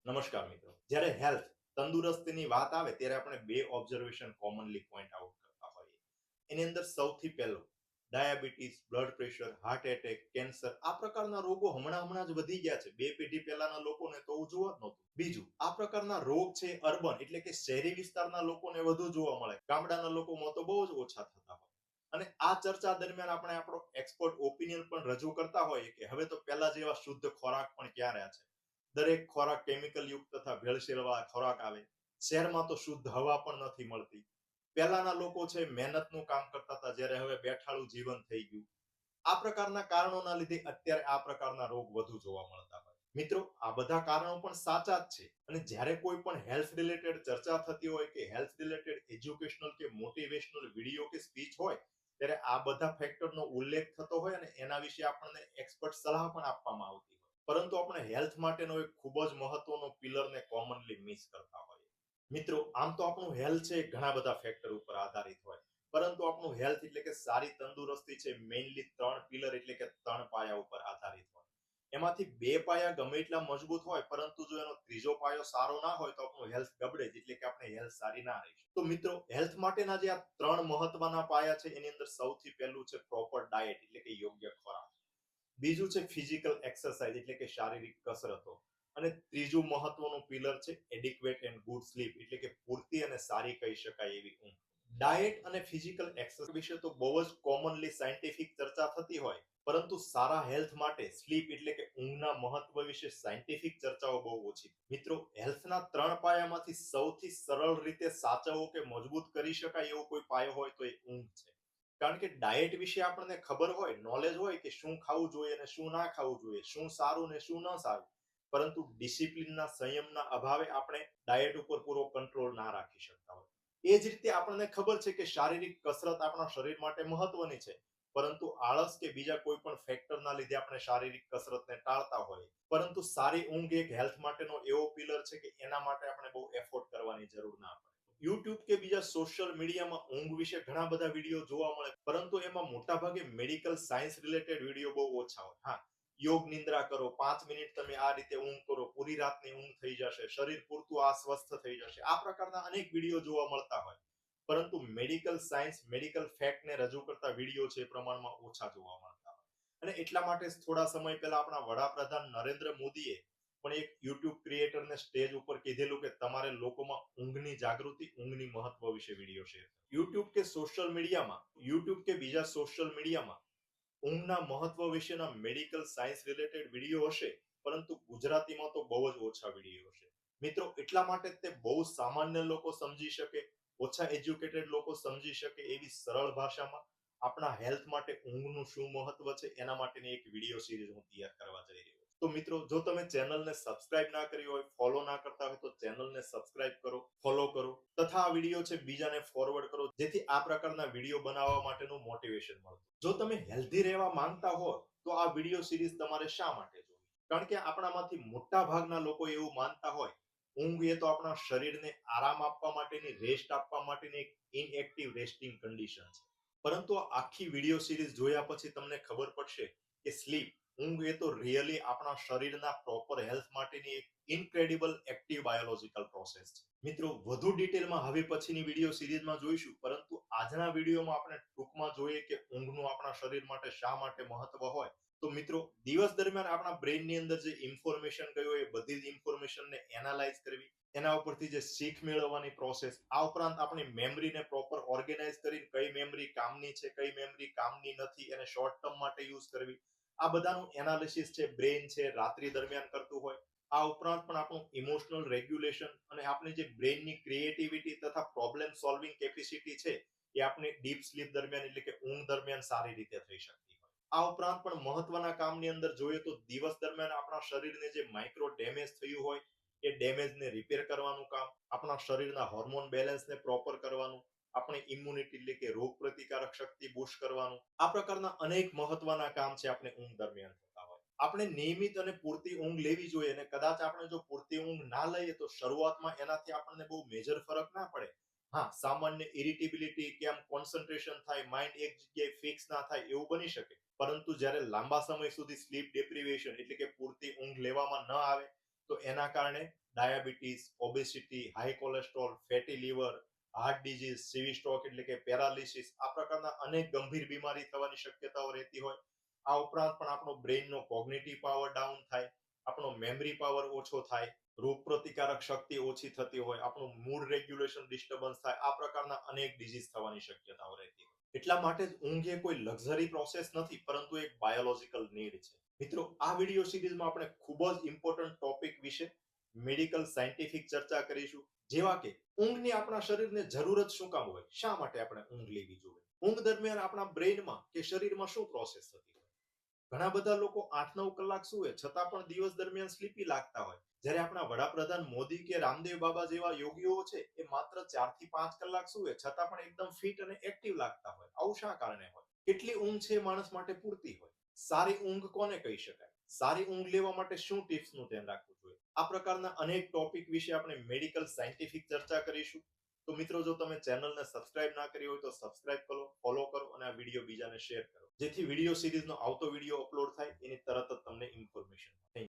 નમસ્કાર મિત્રો. જ્યારે હેલ્થ તંદુરસ્તીની વાત આવે ત્યારે આપણે બે ઓબ્ઝર્વેશન કોમનલી પોઈન્ટ આઉટ કરતા હોઈએ. એની અંદર સૌથી પહેલો diabetes, blood pressure, heart attack, cancer આ પ્રકારના રોગો હમણાં જ વધી ગયા છે. બે પેઢી પહેલાના લોકોને તો જોવા જ નહોતું. બીજું, આ પ્રકારના રોગ છે અર્બન એટલે કે શહેરી વિસ્તારના લોકોને વધુ જોવા મળે. ગામડાના લોકોમાં તો બહુ જ ઓછા થતા હોય. અને આ ચર્ચા દરમિયાન આપણે આપણો એક્સપર્ટ ઓપિનિયન પણ રજૂ કરતા હોઈએ કે હવે તો પહેલા જેવા શુદ્ધ ખોરાક પણ ક્યાં રહ્યા છે. દરેક ખોરાક કેમિકલ યુક્ત તથા ભેળસેળવાળા ખોરાક આવે. શહેરમાં તો શુદ્ધ હવા પણ નથી મળતી. પહેલાના લોકો છે મહેનતનું કામ કરતા હતા, જ્યારે હવે બેઠાડું જીવન થઈ ગયું. આ પ્રકારના કારણોના લીધે અત્યારે આ પ્રકારના રોગ વધુ જોવા મળતા હોય. મિત્રો, આ બધા કારણો પણ સાચા જ છે. અને જ્યારે કોઈ પણ હેલ્થ રિલેટેડ ચર્ચા થતી હોય કે હેલ્થ રિલેટેડ એજ્યુકેશનલ કે મોટિવેશનલ વિડીયો કે સ્પીચ હોય, ત્યારે આ બધા ફેક્ટરનો ઉલ્લેખ થતો હોય અને એના વિશે આપણને એક્સપર્ટ સલાહ પણ આપવામાં આવતી હોય. પરંતુ આપણે હેલ્થ માટેનો એક ખૂબ જ મહત્વનો પિલરને કોમનલી મિસ કરતા હોઈએ. મિત્રો, આમ તો આપણું હેલ્થ છે ઘણા બધા ફેક્ટર ઉપર આધારિત હોય, પરંતુ આપણું હેલ્થ એટલે કે સારી તંદુરસ્તી છે મેઇનલી ત્રણ પિલર એટલે કે ત્રણ પાયા ઉપર આધારિત હોય. એમાંથી બે પાયા ગમે એટલા મજબૂત હોય, પરંતુ જો એનો ત્રીજો પાયો સારો ના હોય તો આપણું હેલ્થ ગબડે જ, એટલે કે આપણે હેલ્થ સારી ના રહી. તો મિત્રો, હેલ્થ માટેના જે આ ત્રણ મહત્વના પાયા છે એની અંદર સૌથી પહેલું છે પ્રોપર ડાયટ એટલે કે યોગ્ય ખોરાક. બીજું છે ફિઝિકલ એક્સરસાઇઝ એટલે કે શારીરિક કસરતો. અને ત્રીજું મહત્વનું પિલર છે એડિક્વેટ એન્ડ ગુડ સ્લીપ એટલે કે પૂરતી અને સારી કહી શકાય એવી ઊંઘ. ડાયટ અને ફિઝિકલ એક્સરસાઇઝ વિશે તો બહુ જ કોમનલી સાયન્ટિફિક ચર્ચા થતી હોય, પરંતુ સારા હેલ્થ માટે સ્લીપ એટલે કે ઊંઘના મહત્વ વિશે સાયન્ટિફિક ચર્ચાઓ બહુ ઓછી. મિત્રો, હેલ્થના ત્રણ પાયામાંથી સૌથી સરળ રીતે સાચવવો કે મજબૂત કરી શકાય એવો કોઈ પાયો હોય તો એ ઊંઘ છે. કારણ કે ડાયટ વિશે આપણને ખબર હોય, નોલેજ હોય કે શું ખાવું જોઈએ અને શું ના ખાવું જોઈએ, શું સારું ને શું ન સારું, પરંતુ ડિસિપ્લિનના સંયમના અભાવે આપણે ડાયટ ઉપર પૂરો કંટ્રોલ ના રાખી શકતા હોય. એ જ રીતે આપણને ખબર છે કે શારીરિક કસરત આપણા શરીર માટે મહત્વની છે, પરંતુ આળસ કે બીજા કોઈ પણ ફેક્ટરના લીધે આપણે શારીરિક કસરતને ટાળતા હોઈએ. પરંતુ સારી ઊંઘ એક હેલ્થ માટેનો એવો પિલર છે કે એના માટે આપણે બહુ એફોર્ટ કરવાની જરૂર ના પડે. યુટ્યુબ કે બીજા સોશિયલ મીડિયામાં ઊંઘ વિશે ઘણા બધા વિડીયો જોવા મળે, પરંતુ એમાં મોટાભાગે મેડિકલ સાયન્સ રિલેટેડ વિડીયો બહુ ઓછા હોય. હા, યોગ નિંદ્રા કરો, 5 મિનિટ તમે આ રીતે ઊંઘ કરો, પૂરી રાતની ઊંઘ થઈ જશે, શરીર પૂરતું સ્વસ્થ થઈ જશે, આ પ્રકારના અનેક વિડીયો જોવા મળતા હોય. પરંતુ મેડિકલ સાયન્સ, મેડિકલ ફેક્ટને રજૂ કરતા વિડીયો છે એ પ્રમાણમાં ઓછા જોવા મળતા હોય. અને એટલા માટે થોડા સમય પહેલા આપણા વડાપ્રધાન નરેન્દ્ર મોદીએ પણ એક યુટ્યુબ ક્રિએટરને સ્ટેજ ઉપર કીધેલું કે તમારે લોકોમાં ઊંઘની જાગૃતિ, ઊંઘની મહત્વ વિશે વિડીયો શેર. યુટ્યુબ કે બીજા સોશિયલ મીડિયામાં ઊંઘના મહત્વ વિશેના મેડિકલ સાયન્સ રિલેટેડ વિડીયો હશે, પરંતુ ગુજરાતીમાં તો બહુ જ ઓછા વિડીયો હશે. મિત્રો, એટલા માટે તે બહુ સામાન્ય લોકો સમજી શકે, ઓછા એજ્યુકેટેડ લોકો સમજી શકે એવી સરળ ભાષામાં આપણા હેલ્થ માટે ઊંઘનું શું મહત્વ છે એના માટેની એક વિડીયો સિરીઝ હું તૈયાર કરવા જઈ રહ્યો છું. તો મિત્રો, જો તમે ચેનલને સબસ્ક્રાઇબ ના કરી હોય, ફોલો ના કરતા હોય તો ચેનલને સબસ્ક્રાઇબ કરો, ફોલો કરો તથા આ વિડીયો છે બીજાને ફોરવર્ડ કરો, જેથી આ પ્રકારના વિડીયો બનાવવા માટેનું મોટિવેશન મળે. જો તમે હેલ્ધી રહેવા માંગતા હો તો આ વિડીયો સિરીઝ તમારે શા માટે જોવી? કારણ કે આપણામાંથી મોટા ભાગના લોકો એવું માનતા હોય ઊંઘ એ તો આપણા શરીરને આરામ આપવા માટેની, રેસ્ટ આપવા માટેની એક ઇનએક્ટિવ રેસ્ટિંગ કન્ડિશન છે. પરંતુ આખી વિડીયો સિરીઝ જોયા પછી તમને ખબર પડશે કે સ્લીપ, ઊંઘ એ તો રિયલી આપણા શરીરના પ્રોપર હેલ્થ માટેની એક ઇનક્રેડિબલ એક્ટિવ બાયોલોજિકલ પ્રોસેસ છે. મિત્રો, વધુ ડિટેલમાં હવે પછીની વિડીયો સિરીઝમાં જોઈશું, પરંતુ આજના વિડીયોમાં આપણે ટૂંકમાં જોઈએ કે ઊંઘનું આપણા શરીર માટે શા માટે મહત્વ હોય. તો મિત્રો, દિવસ દરમિયાન આપણા બ્રેઇનની અંદર જે ઇન્ફોર્મેશન ગયો એ બધી જ ઇન્ફોર્મેશનને એનાલાઇઝ કરવી, એના ઉપરથી જે શીખ મેળવવાની પ્રોસેસ, આ ઉપરાંત આપણી મેમરીને પ્રોપર ઓર્ગેનાઇઝ કરી કઈ મેમરી કામની છે, કઈ મેમરી કામની નથી, એને શોર્ટ ટર્મ માટે યુઝ કરવી, આ બધાનું એનાલિસિસ છે બ્રેઇન છે રાત્રિ દરમિયાન કરતું હોય. આ ઉપરાંત પણ આપણું ઇમોશનલ રેગ્યુલેશન અને આપણી જે બ્રેઇનની ક્રિએટિવિટી તથા પ્રોબ્લેમ સોલ્વિંગ કેપેસિટી છે એ આપણી ડીપ સ્લીપ દરમિયાન એટલે કે ઊંઘ દરમિયાન સારી રીતે થઈ શકતી હોય. આ ઉપરાંત પણ મહત્વના કામની અંદર જોઈએ તો દિવસ દરમિયાન આપણા શરીરને જે માઇક્રો ડેમેજ થયું હોય એ ડેમેજને રિપેર કરવાનું કામ, આપણા શરીરના હોર્મોન બેલેન્સને પ્રોપર કરવાનું, આપણી ઇમ્યુનિટી એટલે કે રોગ પ્રતિકારક શક્તિ બૂસ્ટ કરવાનું, આ પ્રકારના અનેક મહત્વના કામ છે આપણે ઊંઘ દરમિયાન થતા હોય. આપણે નિયમિત અને પૂરતી ઊંઘ લેવી જોઈએ, અને કદાચ આપણે જો પૂરતી ઊંઘ ના લઈએ તો શરૂઆતમાં એનાથી આપણને બહુ મેજર ફરક ના પડે. હા, સામાન્ય ઇરિટેબિલિટી કે આમ કોન્સન્ટ્રેશન થાય, માઇન્ડ એક જગ્યાએ ફિક્સ ના થાય એવું બની શકે. પરંતુ જ્યારે લાંબા સમય સુધી સ્લીપ ડેપ્રિવેશન એટલે કે પૂરતી ઊંઘ લેવામાં ન આવે તો એના કારણે diabetes, obesity, high cholesterol, fatty liver, heart disease, CV stroke એટલે કે પેરાલિસિસ, આ પ્રકારના અનેક ગંભીર બીમારી થવાની શક્યતાઓ રહેતી હોય. આ ઉપરાંત પણ આપણો બ્રેઇનનો કોગ્નિટિવ પાવર ડાઉન થાય, આપણો મેમરી પાવર ઓછો થાય, રોગ પ્રતિકારક શક્તિ ઓછી થતી હોય, આપણું મૂડ રેગ્યુલેશન ડિસ્ટર્બન્સ થાય, આ પ્રકારના અનેક ડિઝીઝ થવાની શક્યતાઓ રહેતી હોય. એટલા માટે જ ઊંઘ એ કોઈ લક્ઝરી પ્રોસેસ નથી, પરંતુ એક બાયોલોજિકલ નીડ છે. મિત્રો, આ વિડિયો સિરીઝમાં આપણે ખૂબ જ ઇમ્પોર્ટન્ટ ટોપિક વિશે મેડિકલ સાયન્ટિફિક ચર્ચા કરીશું, જેવા કે ઊંઘની આપણા શરીરને જરૂર જ શું કામ હોય, શા માટે આપણે ઊંઘ લેવી જોઈએ, ઊંઘ દરમિયાન આપણા બ્રેઇનમાં કે શરીરમાં શું પ્રોસેસ થતી હોય. ઘણા બધા લોકો 8-9 કલાક સૂવે છતાં પણ દિવસ દરમિયાન સ્લીપી લાગતા હોય, જ્યારે આપણા વડાપ્રધાન મોદી કે રામદેવ બાબા જેવા યોગીઓ છે એ માત્ર 4 થી 5 કલાક સૂવે છતાં પણ એકદમ ફિટ અને એક્ટિવ લાગતા હોય. આવું શા કારણે હોય? કેટલી ઊંઘ છે માણસ માટે પૂરતી હોય? સારી ઊંઘ કોને કહી શકાય? સારી ઊંઘ લેવા માટે શું ટિપ્સનું ધ્યાન રાખવું જોઈએ? આ પ્રકારના અનેક ટોપિક વિશે આપણે મેડિકલ સાયન્ટિફિક ચર્ચા કરીશું. તો મિત્રો, જો તમે ચેનલને સબસ્ક્રાઇબ ના કરી હોય તો સબસ્ક્રાઇબ કરો, ફોલો કરો અને આ વિડીયો બીજાને શેર કરો, જેથી વિડીયો સિરીઝનો આવતો વિડીયો અપલોડ થાય એની તરત જ તમને ઇન્ફોર્મેશન મળે.